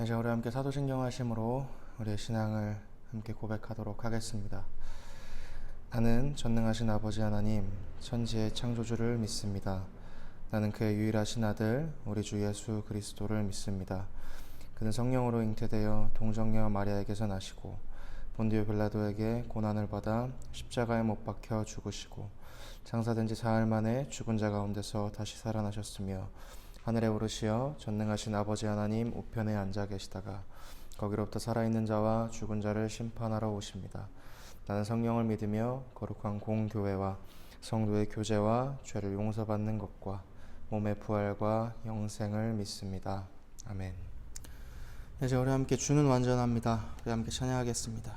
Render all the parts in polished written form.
이제 우리 함께 사도신경 하심으로 우리의 신앙을 함께 고백하도록 하겠습니다. 나는 전능하신 아버지 하나님, 천지의 창조주를 믿습니다. 나는 그의 유일하신 아들, 우리 주 예수 그리스도를 믿습니다. 그는 성령으로 잉태되어 동정녀 마리아에게서 나시고 본디오 빌라도에게 고난을 받아 십자가에 못 박혀 죽으시고 장사된 지 사흘 만에 죽은 자 가운데서 다시 살아나셨으며 하늘에 오르시어 전능하신 아버지 하나님 우편에 앉아 계시다가 거기로부터 살아있는 자와 죽은 자를 심판하러 오십니다. 나는 성령을 믿으며 거룩한 공교회와 성도의 교제와 죄를 용서받는 것과 몸의 부활과 영생을 믿습니다. 아멘. 이제 우리 함께 주는 완전합니다. 우리 함께 찬양하겠습니다.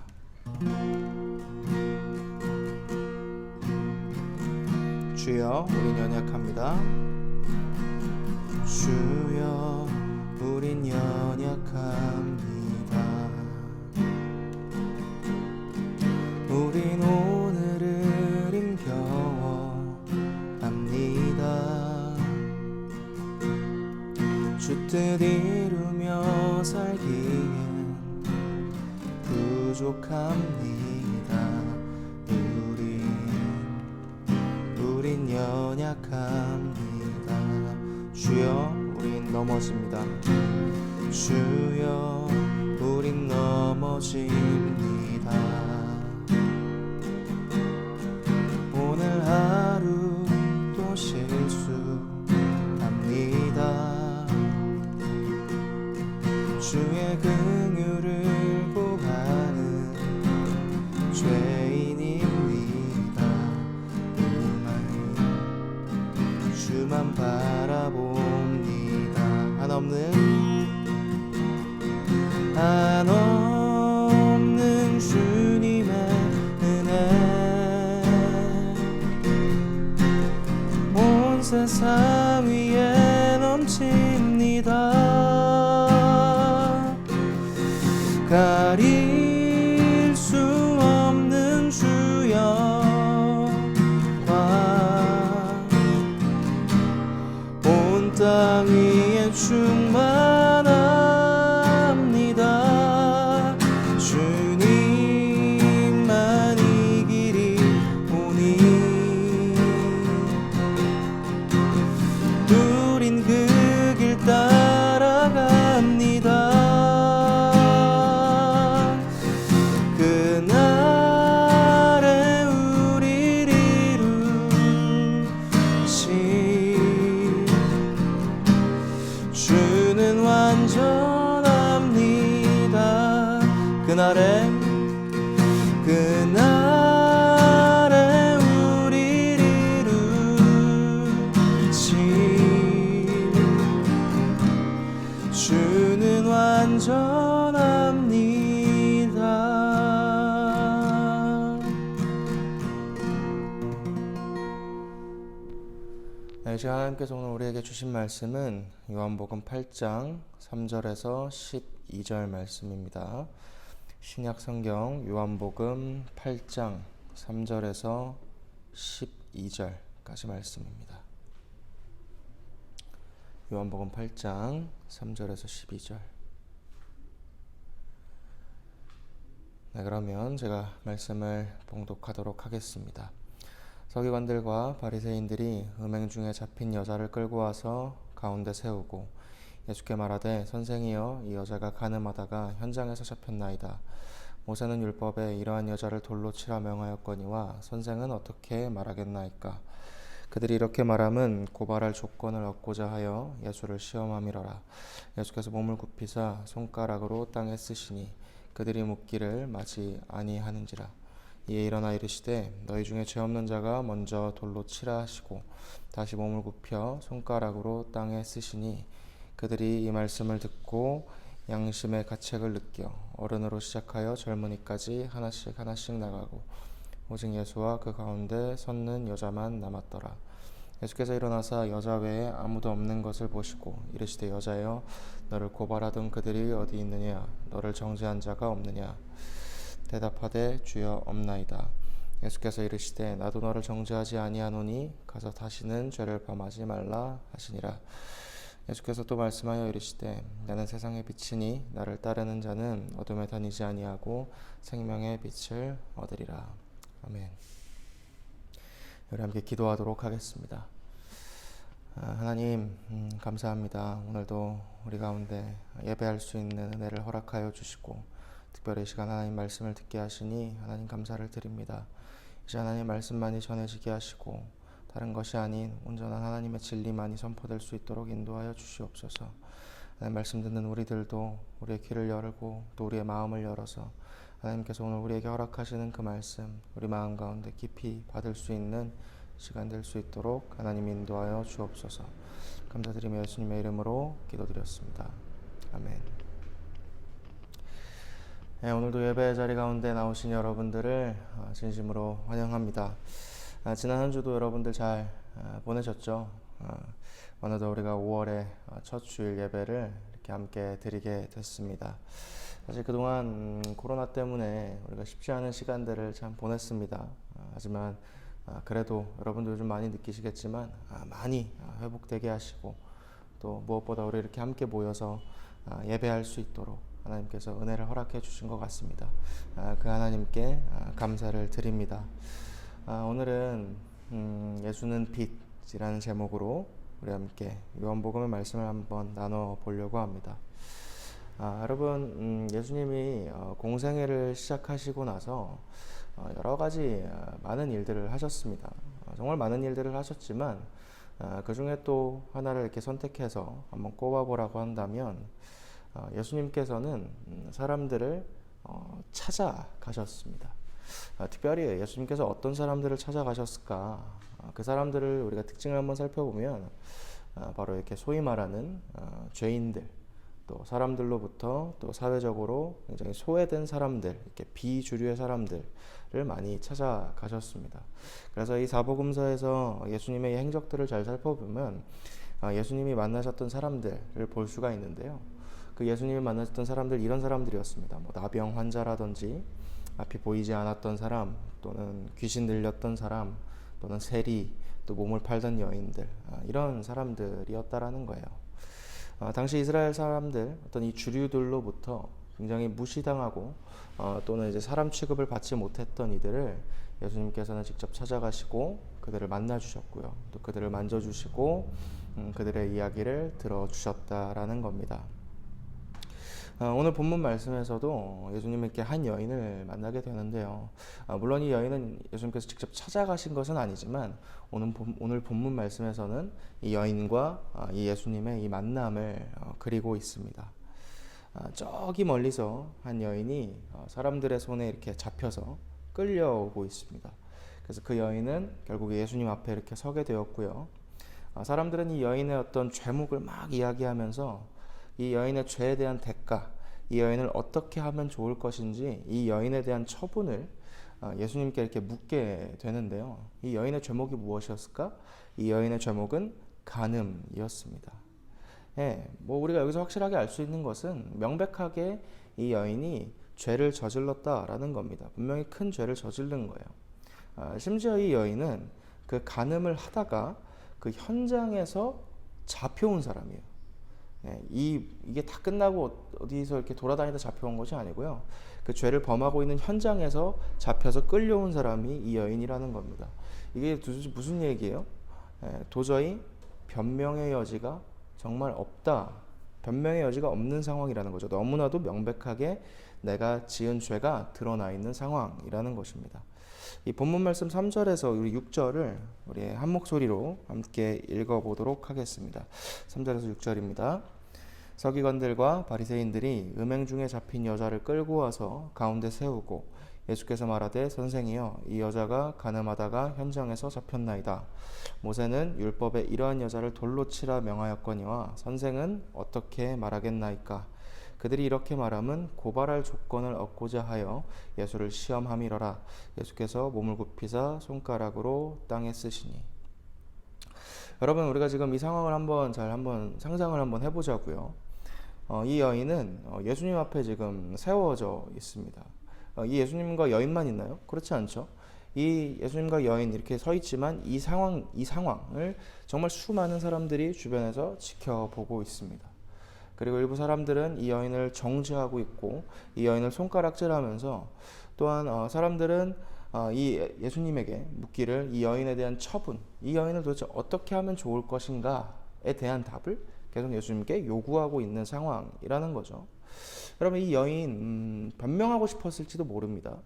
주여 우린 연약합니다. 주여 우린 연약합니다. 우린 오늘을 힘겨워합니다. 주 뜻 이루며 살기엔 부족합니다. 우린 연약합니다. 주여 우린 넘어집니다. 주여 우린 넘어집니다. 오늘 하루 또 실수합니다. 주의 긍휼을 구하는 죄인입니다. 주만 바라봅니다. 한없는 주님의 은혜 온 세상 위에 넘칩니다. 가릴 수 없는 주여와 온 땅 위에 충만합니다. 주님만 이 길이 오니 우린 그 길 따라갑니다. 그날에 우리를 이루신 주는 완전합니다. 그날에 우리를 이루신 주는 완전합니다. 네, 제가 하나님께서 오늘 우리에게 주신 말씀은 요한복음 8장 3절에서 12절 말씀입니다. 신약성경 요한복음 8장 3절에서 12절까지 말씀입니다. 요한복음 8장 3절에서 12절. 네, 그러면 제가 말씀을 봉독하도록 하겠습니다. 서기관들과 바리새인들이 음행 중에 잡힌 여자를 끌고 와서 가운데 세우고 예수께 말하되 선생이여 이 여자가 간음하다가 현장에서 잡혔나이다. 모세는 율법에 이러한 여자를 돌로 치라 명하였거니와 선생은 어떻게 말하겠나이까. 그들이 이렇게 말함은 고발할 조건을 얻고자 하여 예수를 시험함이러라. 예수께서 몸을 굽히사 손가락으로 땅에 쓰시니 그들이 묻기를 마지 아니하는지라. 이에 일어나 이르시되 너희 중에 죄 없는 자가 먼저 돌로 치라 하시고 다시 몸을 굽혀 손가락으로 땅에 쓰시니 그들이 이 말씀을 듣고 양심의 가책을 느껴 어른으로 시작하여 젊은이까지 하나씩 나가고 오직 예수와 그 가운데 섰는 여자만 남았더라. 예수께서 일어나사 여자 외에 아무도 없는 것을 보시고 이르시되 여자여 너를 고발하던 그들이 어디 있느냐. 너를 정죄한 자가 없느냐. 대답하되 주여 없나이다. 예수께서 이르시되 나도 너를 정죄하지 아니하노니 가서 다시는 죄를 범하지 말라 하시니라. 예수께서 또 말씀하여 이르시되 나는 세상의 빛이니 나를 따르는 자는 어둠에 다니지 아니하고 생명의 빛을 얻으리라. 아멘. 우리 함께 기도하도록 하겠습니다. 하나님 감사합니다. 오늘도 우리 가운데 예배할 수 있는 은혜를 허락하여 주시고 특별히 이 시간 하나님 말씀을 듣게 하시니 하나님 감사를 드립니다. 이제 하나님 말씀만이 전해지게 하시고 다른 것이 아닌 온전한 하나님의 진리만이 선포될 수 있도록 인도하여 주시옵소서. 하나님 말씀 듣는 우리들도 우리의 귀를 열고 또 우리의 마음을 열어서 하나님께서 오늘 우리에게 허락하시는 그 말씀 우리 마음 가운데 깊이 받을 수 있는 시간 될 수 있도록 하나님 인도하여 주옵소서. 감사드리며 예수님의 이름으로 기도드렸습니다. 아멘. 네, 오늘도 예배 자리 가운데 나오신 여러분들을 진심으로 환영합니다. 지난 한 주도 여러분들 잘 보내셨죠? 어느덧 우리가 5월의 첫 주일 예배를 이렇게 함께 드리게 됐습니다. 사실 그동안 코로나 때문에 우리가 쉽지 않은 시간들을 참 보냈습니다. 하지만 그래도 여러분들 좀 많이 느끼시겠지만 많이 회복되게 하시고 또 무엇보다 우리 이렇게 함께 모여서 예배할 수 있도록 하나님께서 은혜를 허락해 주신 것 같습니다. 그 하나님께 감사를 드립니다. 오늘은 예수는 빛이라는 제목으로 우리 함께 요한복음의 말씀을 한번 나눠 보려고 합니다. 여러분 예수님이 공생애를 시작하시고 나서 여러 가지 많은 일들을 하셨습니다. 정말 많은 일들을 하셨지만 그 중에 또 하나를 이렇게 선택해서 한번 꼽아보라고 한다면 예수님께서는 사람들을 찾아가셨습니다. 특별히 예수님께서 어떤 사람들을 찾아가셨을까? 그 사람들을 우리가 특징을 한번 살펴보면 바로 이렇게 소위 말하는 죄인들, 또 사람들로부터 또 사회적으로 굉장히 소외된 사람들, 이렇게 비주류의 사람들을 많이 찾아가셨습니다. 그래서 이 사복음서에서 예수님의 행적들을 잘 살펴보면 예수님이 만나셨던 사람들을 볼 수가 있는데요. 그 예수님이 만나셨던 사람들 이런 사람들이었습니다. 나병 환자라든지 앞이 보이지 않았던 사람, 또는 귀신 들렸던 사람, 또는 세리, 또 몸을 팔던 여인들, 이런 사람들이었다라는 거예요. 당시 이스라엘 사람들, 어떤 이 주류들로부터 굉장히 무시당하고 또는 이제 사람 취급을 받지 못했던 이들을 예수님께서는 직접 찾아가시고 그들을 만나주셨고요. 또 그들을 만져주시고 그들의 이야기를 들어주셨다라는 겁니다. 오늘 본문 말씀에서도 예수님은 이렇게 한 여인을 만나게 되는데요. 물론 이 여인은 예수님께서 직접 찾아가신 것은 아니지만 오늘 본문 말씀에서는 이 여인과 이 예수님의 이 만남을 그리고 있습니다. 저기 멀리서 한 여인이 사람들의 손에 이렇게 잡혀서 끌려오고 있습니다. 그래서 그 여인은 결국 예수님 앞에 이렇게 서게 되었고요. 사람들은 이 여인의 어떤 죄목을 막 이야기하면서 이 여인의 죄에 대한 대가, 이 여인을 어떻게 하면 좋을 것인지 이 여인에 대한 처분을 예수님께 이렇게 묻게 되는데요. 이 여인의 죄목이 무엇이었을까? 이 여인의 죄목은 간음이었습니다. 우리가 여기서 확실하게 알 수 있는 것은 명백하게 이 여인이 죄를 저질렀다라는 겁니다. 분명히 큰 죄를 저지른 거예요. 심지어 이 여인은 그 간음을 하다가 그 현장에서 잡혀온 사람이에요. 이게 다 끝나고 어디서 이렇게 돌아다니다 잡혀온 것이 아니고요. 그 죄를 범하고 있는 현장에서 잡혀서 끌려온 사람이 이 여인이라는 겁니다. 이게 도대체 무슨 얘기예요? 도저히 변명의 여지가 정말 없다. 변명의 여지가 없는 상황이라는 거죠. 너무나도 명백하게 내가 지은 죄가 드러나 있는 상황이라는 것입니다. 이 본문 말씀 3절에서 우리 6절을 우리 한 목소리로 함께 읽어보도록 하겠습니다. 3절에서 6절입니다. 서기관들과 바리새인들이 음행 중에 잡힌 여자를 끌고 와서 가운데 세우고 예수께서 말하되 선생이여 이 여자가 간음하다가 현장에서 잡혔나이다. 모세는 율법에 이러한 여자를 돌로 치라 명하였거니와 선생은 어떻게 말하겠나이까. 그들이 이렇게 말함은 고발할 조건을 얻고자 하여 예수를 시험함이러라. 예수께서 몸을 굽히사 손가락으로 땅에 쓰시니. 여러분 우리가 지금 이 상황을 한번 상상을 한번 해보자고요. 이 여인은 예수님 앞에 지금 세워져 있습니다. 이 예수님과 여인만 있나요? 그렇지 않죠. 이 예수님과 여인 이렇게 서 있지만 이 상황을 정말 수많은 사람들이 주변에서 지켜보고 있습니다. 그리고 일부 사람들은 이 여인을 정죄하고 있고 이 여인을 손가락질하면서 또한 사람들은 이 예수님에게 묻기를 이 여인에 대한 처분, 이 여인을 도대체 어떻게 하면 좋을 것인가에 대한 답을 계속 예수님께 요구하고 있는 상황이라는 거죠. 여러분, 이 여인 변명하고 싶었을지도 모릅니다.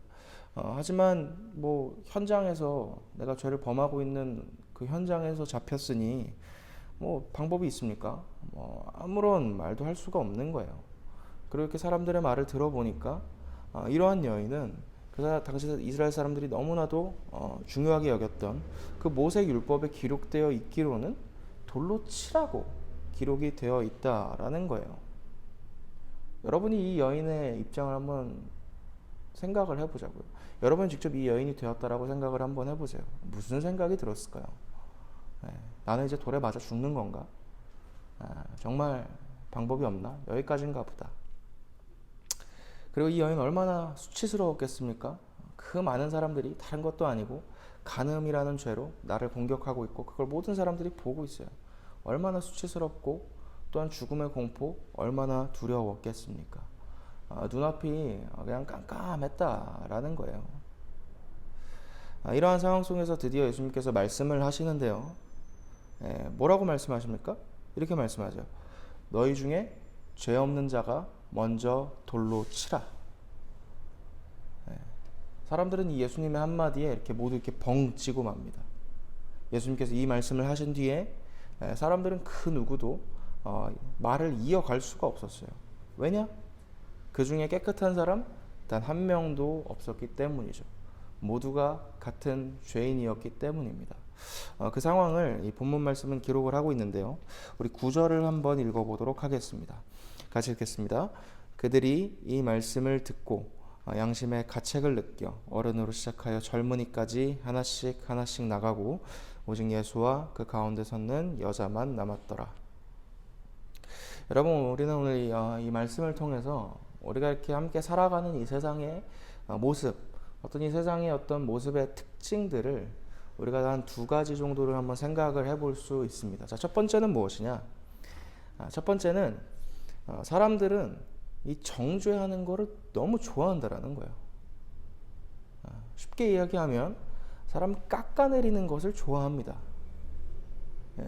하지만 뭐 현장에서 내가 죄를 범하고 있는 그 현장에서 잡혔으니 뭐 방법이 있습니까? 뭐 아무런 말도 할 수가 없는 거예요. 그리고 이렇게 사람들의 말을 들어보니까 이러한 여인은 당시 이스라엘 사람들이 너무나도 중요하게 여겼던 그 모세 율법에 기록되어 있기로는 돌로 치라고 기록이 되어 있다라는 거예요. 여러분이 이 여인의 입장을 한번 생각을 해보자고요. 여러분 직접 이 여인이 되었다라고 생각을 한번 해보세요. 무슨 생각이 들었을까요? 나는 이제 돌에 맞아 죽는 건가? 정말 방법이 없나? 여기까지인가 보다. 그리고 이 여인 얼마나 수치스러웠겠습니까? 그 많은 사람들이 다른 것도 아니고 간음이라는 죄로 나를 공격하고 있고 그걸 모든 사람들이 보고 있어요. 얼마나 수치스럽고 또한 죽음의 공포 얼마나 두려웠겠습니까? 눈앞이 그냥 깜깜했다라는 거예요. 이러한 상황 속에서 드디어 예수님께서 말씀을 하시는데요. 뭐라고 말씀하십니까? 이렇게 말씀하죠. 너희 중에 죄 없는 자가 먼저 돌로 치라. 사람들은 이 예수님의 한마디에 이렇게 모두 이렇게 벙찌고 맙니다. 예수님께서 이 말씀을 하신 뒤에 사람들은 그 누구도 말을 이어갈 수가 없었어요. 왜냐? 그 중에 깨끗한 사람 단 한 명도 없었기 때문이죠. 모두가 같은 죄인이었기 때문입니다. 그 상황을 이 본문 말씀은 기록을 하고 있는데요. 우리 9절을 한번 읽어보도록 하겠습니다. 같이 읽겠습니다. 그들이 이 말씀을 듣고 양심의 가책을 느껴 어른으로 시작하여 젊은이까지 하나씩 나가고 오직 예수와 그 가운데 섰는 여자만 남았더라. 여러분, 우리는 오늘 이 말씀을 통해서 우리가 이렇게 함께 살아가는 이 세상의 모습, 어떤 이 세상의 어떤 모습의 특징들을 우리가 한 두 가지 정도를 한번 생각을 해볼 수 있습니다. 자, 첫 번째는 무엇이냐? 첫 번째는 사람들은 이 정죄하는 거를 너무 좋아한다라는 거예요. 쉽게 이야기하면 사람 깎아내리는 것을 좋아합니다.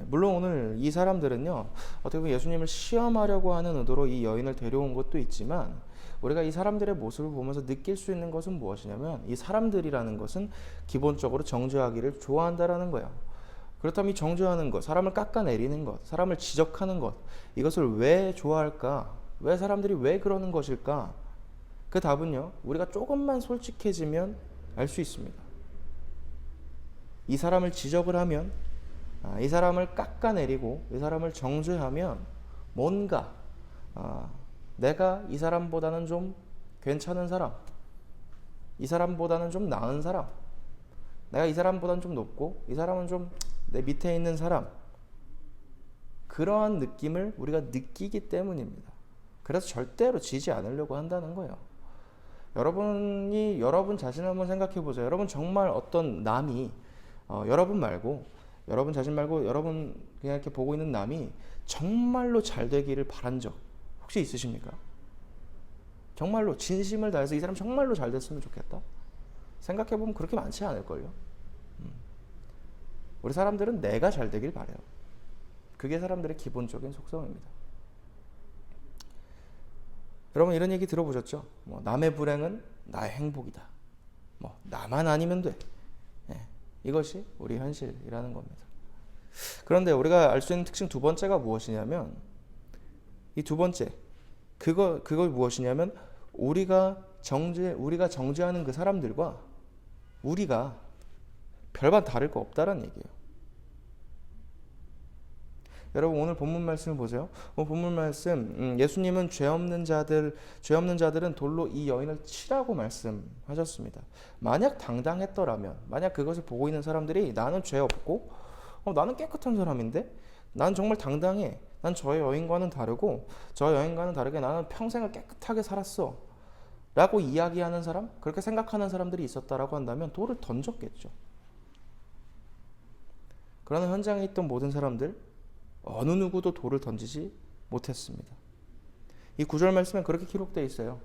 물론 오늘 이 사람들은요, 어떻게 보면 예수님을 시험하려고 하는 의도로 이 여인을 데려온 것도 있지만 우리가 이 사람들의 모습을 보면서 느낄 수 있는 것은 무엇이냐면 이 사람들이라는 것은 기본적으로 정죄하기를 좋아한다라는 거예요. 그렇다면 이 정죄하는 것, 사람을 깎아내리는 것, 사람을 지적하는 것, 이것을 왜 좋아할까? 왜 사람들이 왜 그러는 것일까? 그 답은요, 우리가 조금만 솔직해지면 알 수 있습니다. 이 사람을 지적을 하면, 이 사람을 깎아내리고 이 사람을 정죄하면 뭔가 내가 이 사람보다는 좀 괜찮은 사람, 이 사람보다는 좀 나은 사람, 내가 이 사람보다는 좀 높고 이 사람은 좀 내 밑에 있는 사람, 그러한 느낌을 우리가 느끼기 때문입니다. 그래서 절대로 지지 않으려고 한다는 거예요. 여러분 자신을 한번 생각해 보세요. 여러분 정말 어떤 남이 여러분 자신 말고 여러분 그냥 이렇게 보고 있는 남이 정말로 잘 되기를 바란 적 혹시 있으십니까? 정말로 진심을 다해서 이 사람 정말로 잘 됐으면 좋겠다. 생각해 보면 그렇게 많지 않을걸요. 우리 사람들은 내가 잘 되길 바래요. 그게 사람들의 기본적인 속성입니다. 여러분 이런 얘기 들어보셨죠? 남의 불행은 나의 행복이다. 나만 아니면 돼. 이것이 우리 현실이라는 겁니다. 그런데 우리가 알 수 있는 특징 두 번째가 무엇이냐면, 이 두 번째, 그걸 무엇이냐면, 우리가 정죄하는 그 사람들과 우리가 별반 다를 거 없다라는 얘기예요. 여러분 오늘 본문 말씀을 보세요. 본문 말씀, 예수님은 죄 없는 자들은 돌로 이 여인을 치라고 말씀하셨습니다. 만약 당당했더라면, 만약 그것을 보고 있는 사람들이 나는 죄 없고 나는 깨끗한 사람인데, 난 정말 당당해, 난 저 여인과는 다르게 나는 평생을 깨끗하게 살았어, 라고 이야기하는 사람, 그렇게 생각하는 사람들이 있었다라고 한다면 돌을 던졌겠죠. 그러나 현장에 있던 모든 사람들 어느 누구도 돌을 던지지 못했습니다. 이 구절 말씀에 그렇게 기록되어 있어요.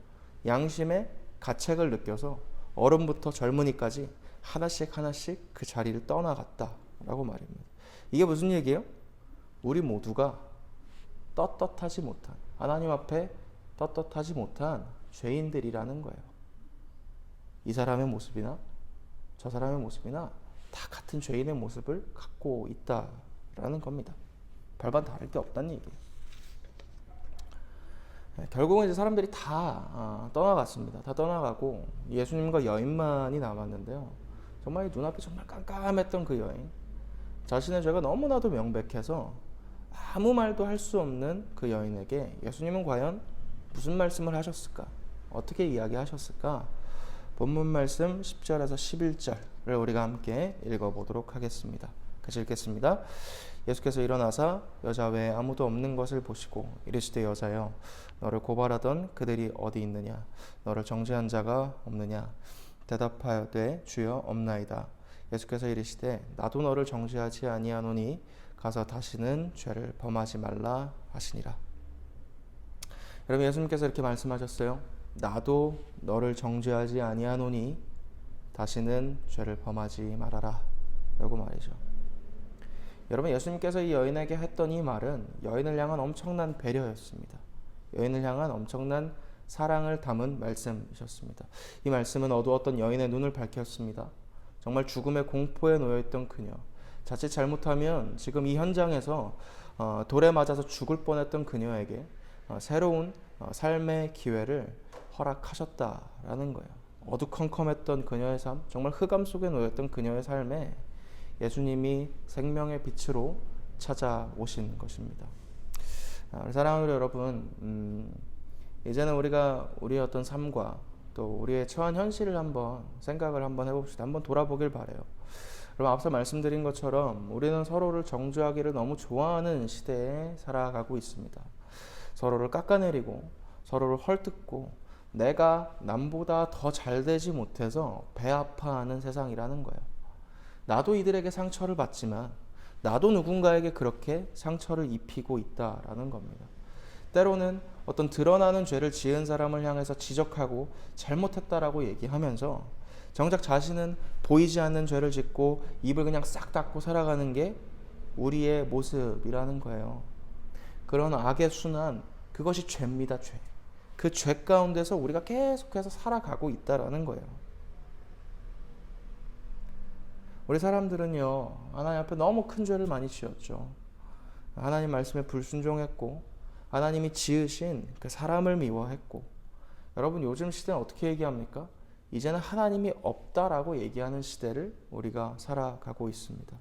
양심의 가책을 느껴서 어른부터 젊은이까지 하나씩 하나씩 그 자리를 떠나갔다라고 말입니다. 이게 무슨 얘기예요? 우리 모두가 떳떳하지 못한, 하나님 앞에 떳떳하지 못한 죄인들이라는 거예요. 이 사람의 모습이나 저 사람의 모습이나 다 같은 죄인의 모습을 갖고 있다라는 겁니다. 별반 다를 게 없다는 얘기예요. 결국은 이제 사람들이 다 떠나갔습니다. 다 떠나가고 예수님과 여인만이 남았는데요. 정말 눈앞이 정말 깜깜했던 그 여인, 자신의 죄가 너무나도 명백해서 아무 말도 할 수 없는 그 여인에게 예수님은 과연 무슨 말씀을 하셨을까? 어떻게 이야기하셨을까? 본문 말씀 10절에서 11절을 우리가 함께 읽어보도록 하겠습니다. 같이 읽겠습니다. 예수께서 일어나사 여자 외에 아무도 없는 것을 보시고 이르시되 여자여 너를 고발하던 그들이 어디 있느냐? 너를 정죄한 자가 없느냐? 대답하여되 주여 없나이다. 예수께서 이르시되 나도 너를 정죄하지 아니하노니 가서 다시는 죄를 범하지 말라 하시니라. 여러분, 예수님께서 이렇게 말씀하셨어요. 나도 너를 정죄하지 아니하노니 다시는 죄를 범하지 말아라 라고 말이죠. 여러분, 예수님께서 이 여인에게 했던 이 말은 여인을 향한 엄청난 배려였습니다. 여인을 향한 엄청난 사랑을 담은 말씀이셨습니다. 이 말씀은 어두웠던 여인의 눈을 밝혔습니다. 정말 죽음의 공포에 놓여있던 그녀, 자칫 잘못하면 지금 이 현장에서 돌에 맞아서 죽을 뻔했던 그녀에게 새로운 삶의 기회를 허락하셨다라는 거예요. 어두컴컴했던 그녀의 삶, 정말 흑암 속에 놓였던 그녀의 삶에 예수님이 생명의 빛으로 찾아오신 것입니다. 사랑하는 여러분, 이제는 우리가 우리의 어떤 삶과 또 우리의 처한 현실을 한번 생각을 한번 해봅시다. 한번 돌아보길 바래요. 여러분, 앞서 말씀드린 것처럼 우리는 서로를 정죄하기를 너무 좋아하는 시대에 살아가고 있습니다. 서로를 깎아내리고 서로를 헐뜯고 내가 남보다 더 잘되지 못해서 배 아파하는 세상이라는 거예요. 나도 이들에게 상처를 받지만 나도 누군가에게 그렇게 상처를 입히고 있다라는 겁니다. 때로는 어떤 드러나는 죄를 지은 사람을 향해서 지적하고 잘못했다라고 얘기하면서 정작 자신은 보이지 않는 죄를 짓고 입을 그냥 싹 닫고 살아가는 게 우리의 모습이라는 거예요. 그런 악의 순환, 그것이 죄입니다. 죄. 그 죄 가운데서 우리가 계속해서 살아가고 있다라는 거예요. 우리 사람들은요, 하나님 앞에 너무 큰 죄를 많이 지었죠. 하나님 말씀에 불순종했고 하나님이 지으신 그 사람을 미워했고, 여러분, 요즘 시대는 어떻게 얘기합니까? 이제는 하나님이 없다라고 얘기하는 시대를 우리가 살아가고 있습니다.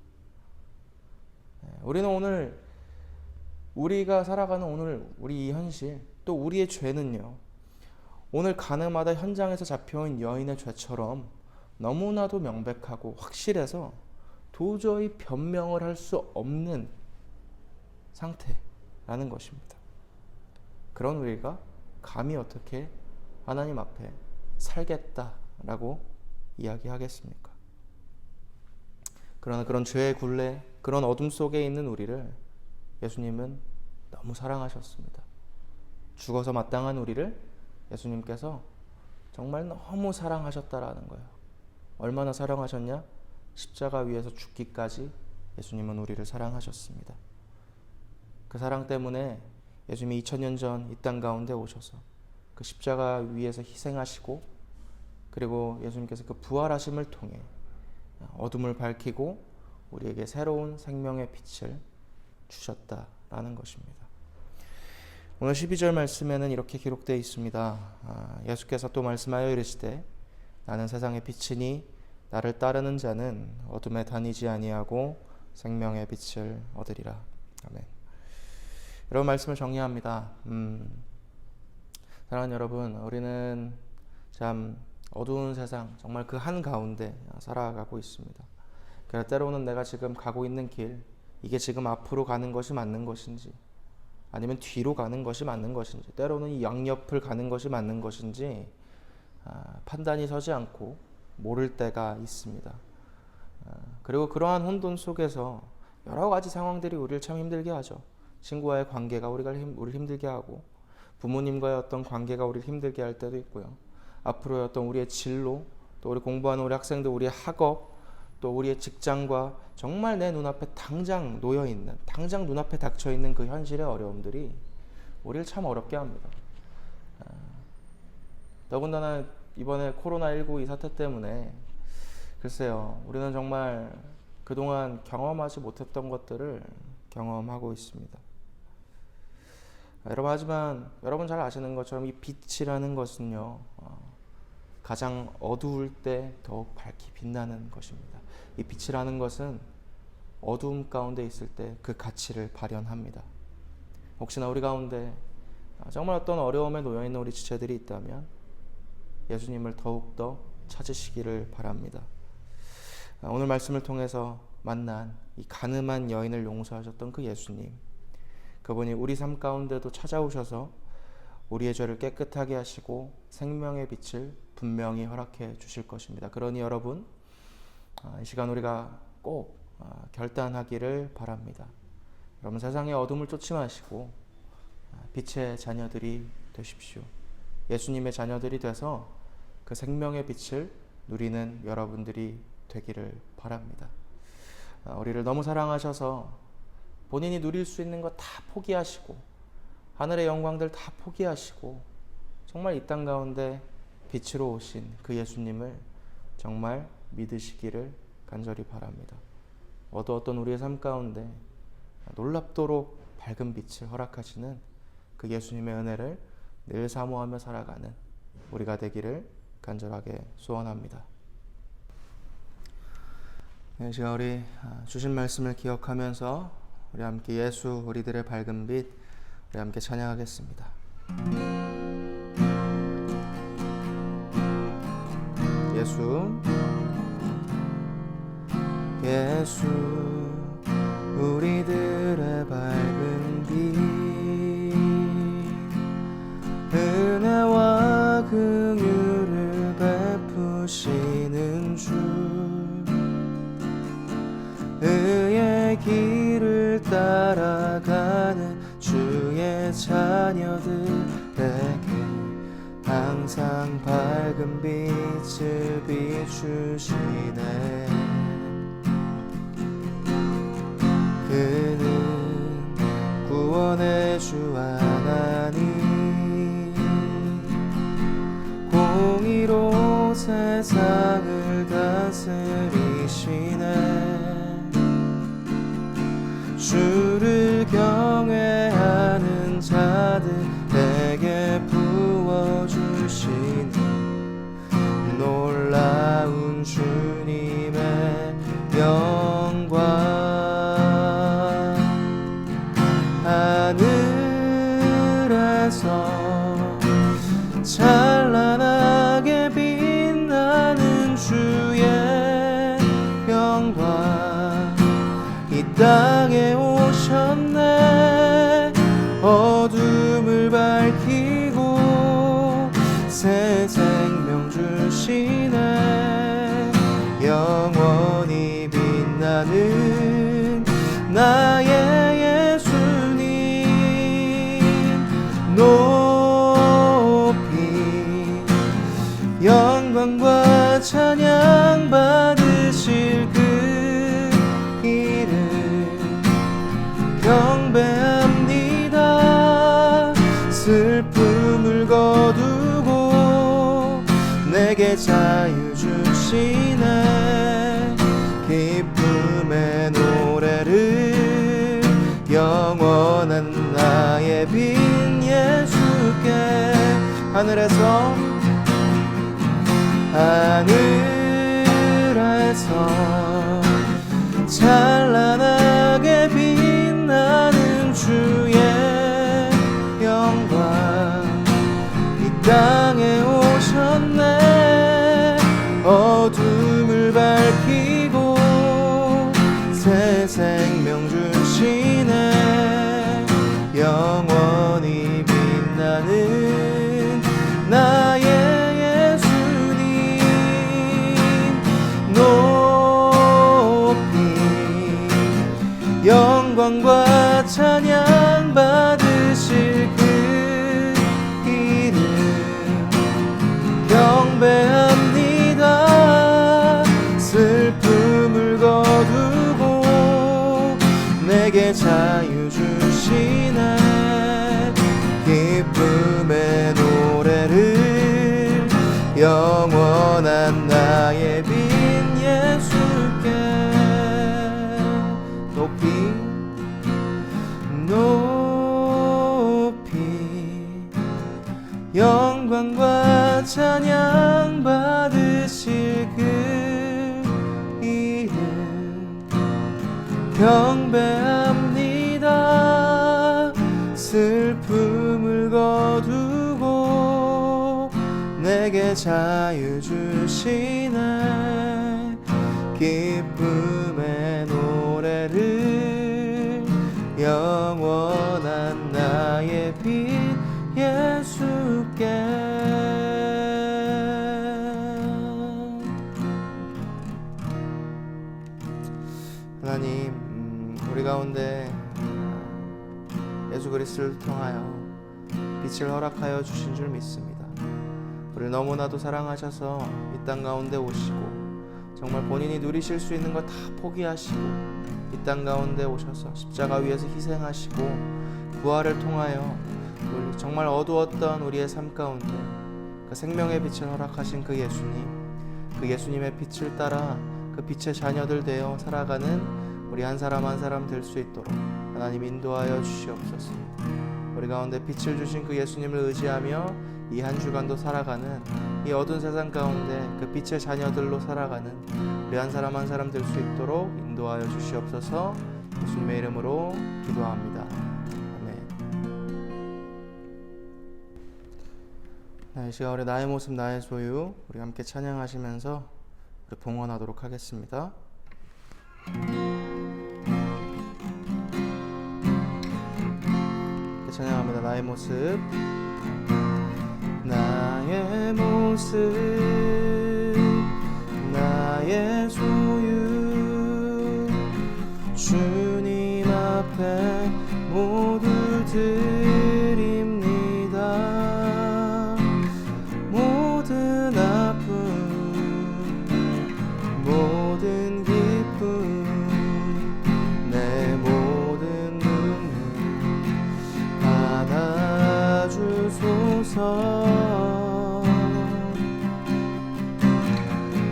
우리는 오늘 우리가 살아가는 오늘 우리 이 현실, 또 우리의 죄는요, 오늘 가늠하다 현장에서 잡혀온 여인의 죄처럼 너무나도 명백하고 확실해서 도저히 변명을 할 수 없는 상태라는 것입니다. 그런 우리가 감히 어떻게 하나님 앞에 살겠다라고 이야기하겠습니까? 그러나 그런 죄의 굴레, 그런 어둠 속에 있는 우리를 예수님은 너무 사랑하셨습니다. 죽어서 마땅한 우리를 예수님께서 정말 너무 사랑하셨다라는 거예요. 얼마나 사랑하셨냐? 십자가 위에서 죽기까지 예수님은 우리를 사랑하셨습니다. 그 사랑 때문에 예수님이 2000년 전 이 땅 가운데 오셔서 그 십자가 위에서 희생하시고, 그리고 예수님께서 그 부활하심을 통해 어둠을 밝히고 우리에게 새로운 생명의 빛을 주셨다라는 것입니다. 오늘 12절 말씀에는 이렇게 기록되어 있습니다. 예수께서 또 말씀하여 이르시되 나는 세상의 빛이니 나를 따르는 자는 어둠에 다니지 아니하고 생명의 빛을 얻으리라. 아멘. 여러분, 말씀을 정리합니다. 사랑하는 여러분, 우리는 참 어두운 세상, 정말 그 한가운데 살아가고 있습니다. 그래서 때로는 내가 지금 가고 있는 길, 이게 지금 앞으로 가는 것이 맞는 것인지, 아니면 뒤로 가는 것이 맞는 것인지, 때로는 이 양옆을 가는 것이 맞는 것인지 판단이 서지 않고 모를 때가 있습니다. 그리고 그러한 혼돈 속에서 여러 가지 상황들이 우리를 참 힘들게 하죠. 친구와의 관계가 우리를 힘들게 하고, 부모님과의 어떤 관계가 우리를 힘들게 할 때도 있고요. 앞으로의 어떤 우리의 진로, 또 우리 공부하는 우리 학생들, 우리의 학업, 또 우리의 직장과 정말 내 눈앞에 당장 놓여있는, 당장 눈앞에 닥쳐있는 그 현실의 어려움들이 우리를 참 어렵게 합니다. 더군다나 이번에 코로나19 이 사태 때문에 글쎄요, 우리는 정말 그동안 경험하지 못했던 것들을 경험하고 있습니다. 여러분, 하지만 여러분 잘 아시는 것처럼 이 빛이라는 것은요, 가장 어두울 때 더욱 밝게 빛나는 것입니다. 이 빛이라는 것은 어두움 가운데 있을 때 그 가치를 발현합니다. 혹시나 우리 가운데 정말 어떤 어려움에 놓여있는 우리 지체들이 있다면 예수님을 더욱더 찾으시기를 바랍니다. 오늘 말씀을 통해서 만난 이 가늠한 여인을 용서하셨던 그 예수님, 그분이 우리 삶 가운데도 찾아오셔서 우리의 죄를 깨끗하게 하시고 생명의 빛을 분명히 허락해 주실 것입니다. 그러니 여러분, 이 시간 우리가 꼭 결단하기를 바랍니다. 여러분, 세상의 어둠을 쫓지 마시고 빛의 자녀들이 되십시오. 예수님의 자녀들이 돼서 그 생명의 빛을 누리는 여러분들이 되기를 바랍니다. 우리를 너무 사랑하셔서 본인이 누릴 수 있는 것 다 포기하시고, 하늘의 영광들 다 포기하시고, 정말 이 땅 가운데 빛으로 오신 그 예수님을 정말 믿으시기를 간절히 바랍니다. 어떤 우리의 삶 가운데 놀랍도록 밝은 빛을 허락하시는 그 예수님의 은혜를 늘 사모하며 살아가는 우리가 되기를 간절하게 소원합니다. 이 시간 우리 주신 말씀을 기억하면서 우리 함께 예수 우리들의 밝은 빛, 우리 함께 찬양하겠습니다. 예수 우리들의 밝은 빛, 은혜와 긍휼을 베푸시는 주, 의의 길을 따라가는 주의 자녀들에게 항상 밝은 빛을 비추시네. 그는 구원의 주 하나님, 공의로 세상을 다스리시네. 주를 경외하는 자들에게 부어주시는 놀라운 주님의 영광, 하늘에서 찬란하게 빛나는 주의 영광, 이 땅에 오셨네. 어둠을 밝히고 새 생명 주시네. 영원히 빛나는 나의 예수님, 높이 영광과 찬양 받으실 그 이름 경배합니다. 슬픔을 거두고 내게 자유 주시네. 기쁨의 노래를 영원한 나의 빈 예수께 하늘에서 찬란하게 빛나는 주의 영광, 이 땅에 오셨네. 어둠을 밝히고 새 생명 주시네. 영원히 빛나는 나의 예수님, 영광과 찬양 받으실 그 이름 경배합니다. 슬픔을 거두고 내게 자유 주시네. 기쁨의 노래를 영원한 나의 빛 예수께. 하나님, 우리 가운데 예수 그리스도를 통하여 빛을 허락하여 주신 줄 믿습니다. 우리를 너무나도 사랑하셔서 이 땅 가운데 오시고 정말 본인이 누리실 수 있는 것 다 포기하시고 이 땅 가운데 오셔서 십자가 위에서 희생하시고 부활을 통하여 우리 정말 어두웠던 우리의 삶 가운데 그 생명의 빛을 허락하신 그 예수님의 빛을 따라 그 빛의 자녀들 되어 살아가는 우리 한 사람 한 사람 될 수 있도록 하나님 인도하여 주시옵소서. 우리 가운데 빛을 주신 그 예수님을 의지하며 이 한 주간도 살아가는 이 어두운 세상 가운데 그 빛의 자녀들로 살아가는 우리 한 사람 한 사람 될 수 있도록 인도하여 주시옵소서. 예수님의 이름으로 기도합니다. 아멘. 이 시간 우리 나의 모습 나의 소유 우리 함께 찬양하시면서 우리 봉헌하도록 하겠습니다. 찬양합니다. 나의 모습 나의 모습 나의 소유 주님 앞에 모두 드립니다. 모든 아픔 모든 기쁨 내 모든 눈물 받아주소서.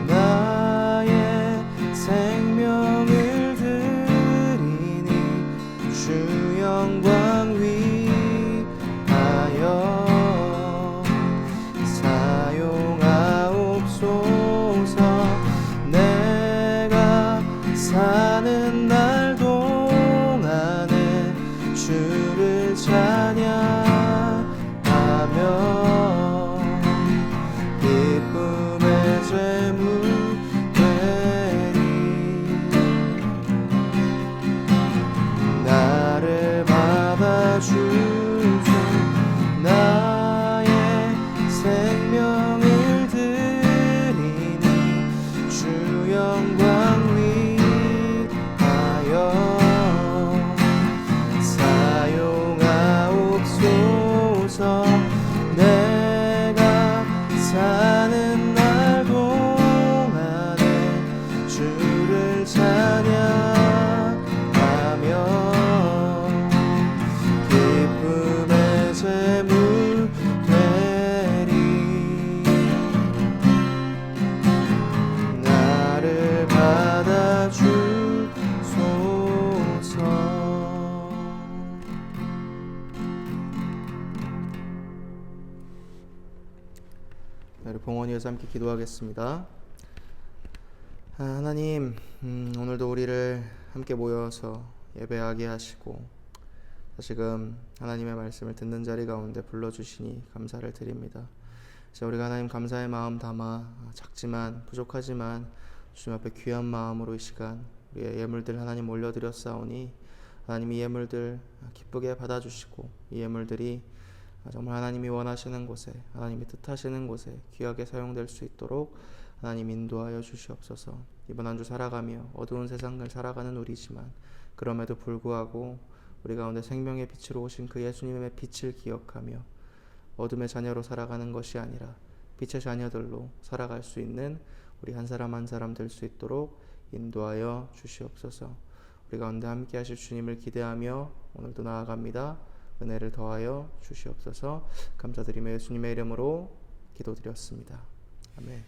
나의 생명을 드리니 주 영광 위하여 사용하옵소서. 내가 사는 날 동안에 주를 찬양하며 기쁨의 제물 되리. 나를 받아주소. 나의 생명을 드리니 주 영광 위하여 사용하옵소서. 내가 사는 날 동안에 주를 찬양하며 기쁨의 제물 되리. 나를 받아주소서. 우리 봉헌이어서 함께 기도하겠습니다. 하나님, 오늘도 우리를 함께 모여서 예배하게 하시고 다시금 하나님의 말씀을 듣는 자리 가운데 불러주시니 감사를 드립니다. 이제 우리가 하나님 감사의 마음 담아 작지만 부족하지만 주님 앞에 귀한 마음으로 이 시간 우리의 예물들 하나님 올려드렸사오니 하나님 이 예물들 기쁘게 받아주시고 이 예물들이 정말 하나님이 원하시는 곳에 하나님이 뜻하시는 곳에 귀하게 사용될 수 있도록 하나님 인도하여 주시옵소서. 이번 한 주 살아가며 어두운 세상을 살아가는 우리지만 그럼에도 불구하고 우리 가운데 생명의 빛으로 오신 그 예수님의 빛을 기억하며 어둠의 자녀로 살아가는 것이 아니라 빛의 자녀들로 살아갈 수 있는 우리 한 사람 한 사람 될 수 있도록 인도하여 주시옵소서. 우리 가운데 함께 하실 주님을 기대하며 오늘도 나아갑니다. 은혜를 더하여 주시옵소서. 감사드리며 예수님의 이름으로 기도드렸습니다. 아멘.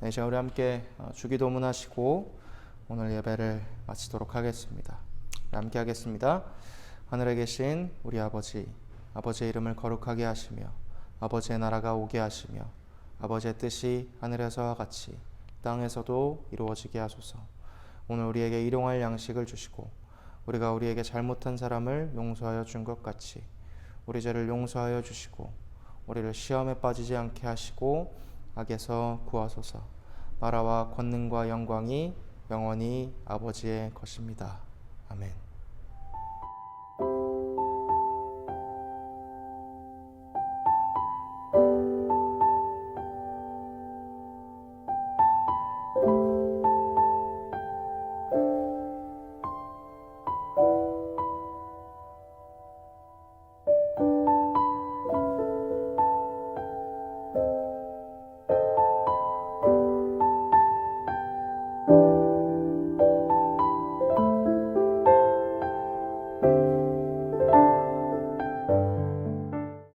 네, 이제 우리 함께 주기도문 하시고 오늘 예배를 마치도록 하겠습니다. 함께 하겠습니다. 하늘에 계신 우리 아버지, 아버지의 이름을 거룩하게 하시며 아버지의 나라가 오게 하시며 아버지의 뜻이 하늘에서와 같이 땅에서도 이루어지게 하소서. 오늘 우리에게 일용할 양식을 주시고 우리가 우리에게 잘못한 사람을 용서하여 준 것 같이 우리 죄를 용서하여 주시고 우리를 시험에 빠지지 않게 하시고 악에서 구하소서. 나라와 권능과 영광이 영원히 아버지의 것입니다. 아멘.